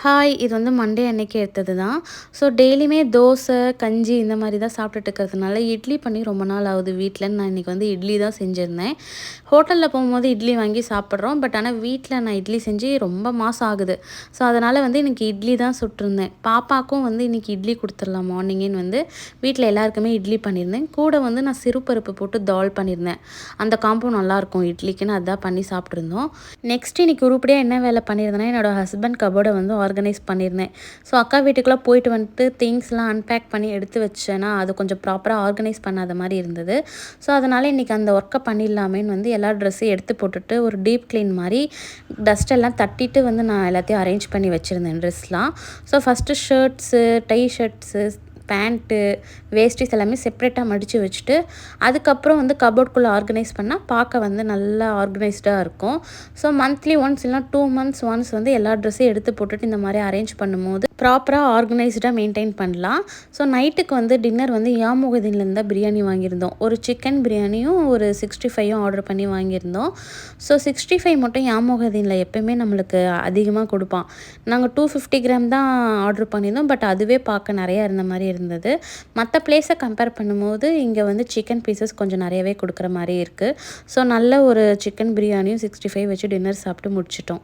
Hi! இது வந்து Monday அன்னைக்கு எடுத்தது தான். ஸோ டெய்லியுமே தோசை, கஞ்சி இந்த மாரி தான் சாப்பிட்டுட்டு இருக்கிறதுனால, இட்லி பண்ணி ரொம்ப நாள் ஆகுது வீட்ல. நான் இன்னைக்கு வந்து இட்லி தான் செஞ்சிருந்தேன். ஹோட்டல்ல போகும்போது இட்லி வாங்கி சாப்பிட்றோம். பட் ஆனா வீட்ல நான் இட்லி செஞ்சு ரொம்ப மாசம் ஆகுது. ஸோ அதனால வந்து இன்னைக்கு இட்லி தான் சுட்டிருந்தேன். பாப்பாக்கும் வந்து இன்னைக்கு இட்லி குடுத்துடலாம் மார்னிங்கேன்னு வந்து வீட்ல எல்லாருக்குமே இட்லி பண்ணியிருந்தேன். கூட வந்து நான் சிறுபருப்பு போட்டு தால் பண்ணியிருந்தேன். அந்த காம்போ நல்லாயிருக்கும் இட்லிக்குன்னு அதான் பண்ணி சாப்பிட்ருந்தோம். நெக்ஸ்ட் இன்னைக்கு உருப்படியா என்ன வேலை பண்ணியிருந்தேன்னா, என்னோட ஹஸ்பண்ட் கபோர்டை வந்து ஆர்கனைஸ் பண்ணியிருந்தேன். ஸோ அக்கா வீட்டுக்குள்ளே போயிட்டு வந்துட்டு திங்ஸ்லாம் அன்பேக் பண்ணி எடுத்து வச்சேன்னா, அது கொஞ்சம் ப்ராப்பராக ஆர்கனைஸ் பண்ணாத மாரி இருந்தது. ஸோ அதனால் இன்றைக்கி அந்த ஒர்க்கை பண்ணிடலாமேன்னு வந்து எல்லா ட்ரெஸ்ஸையும் எடுத்து போட்டுட்டு ஒரு டீப் க்ளீன் மாதிரி டஸ்ட் எல்லாம் தட்டிட்டு வந்து நான் எல்லாத்தையும் அரேஞ்ச் பண்ணி வச்சுருந்தேன் ட்ரெஸ்லாம். So first shirts, tie shirts, pant, vests எல்லாமே செப்ரேட்டாக மடித்து வச்சுட்டு, அதுக்கப்புறம் வந்து கபோர்டுக்குள்ளே ஆர்கனைஸ் பண்ணால் பார்க்க வந்து நல்லா ஆர்கனைஸ்டாக இருக்கும். ஸோ மந்த்லி ஒன்ஸ் இல்லைனா 2 months ஒன்ஸ் வந்து எல்லா ட்ரெஸ்ஸையும் எடுத்து போட்டுட்டு இந்த மாதிரி அரேஞ்ச் பண்ணும்போது ப்ராப்பராக ஆர்கனைஸ்டாக மெயின்டைன் பண்ணலாம். ஸோ நைட்டுக்கு வந்து டின்னர் வந்து யாமுகதீன்லேருந்து தான் பிரியாணி வாங்கியிருந்தோம். ஒரு சிக்கன் பிரியாணியும் ஒரு 65யும் ஆர்டர் பண்ணி வாங்கியிருந்தோம். ஸோ 65 மட்டும் யாமுகதீனில் எப்போயுமே நம்மளுக்கு அதிகமாக கொடுப்பான். நாங்கள் 250 கிராம் தான் ஆர்டர் பண்ணியிருந்தோம். பட் அதுவே பார்க்க நிறையா இருந்த மாதிரி இருந்தது. மற்ற பிளேஸை கம்பேர் பண்ணும்போது இங்கே வந்து சிக்கன் பீசஸ் கொஞ்சம் நிறையவே கொடுக்குற மாதிரி இருக்குது. ஸோ நல்ல ஒரு சிக்கன் பிரியாணியும் 65 வச்சு டின்னர் சாப்பிட்டு முடிச்சிட்டோம்.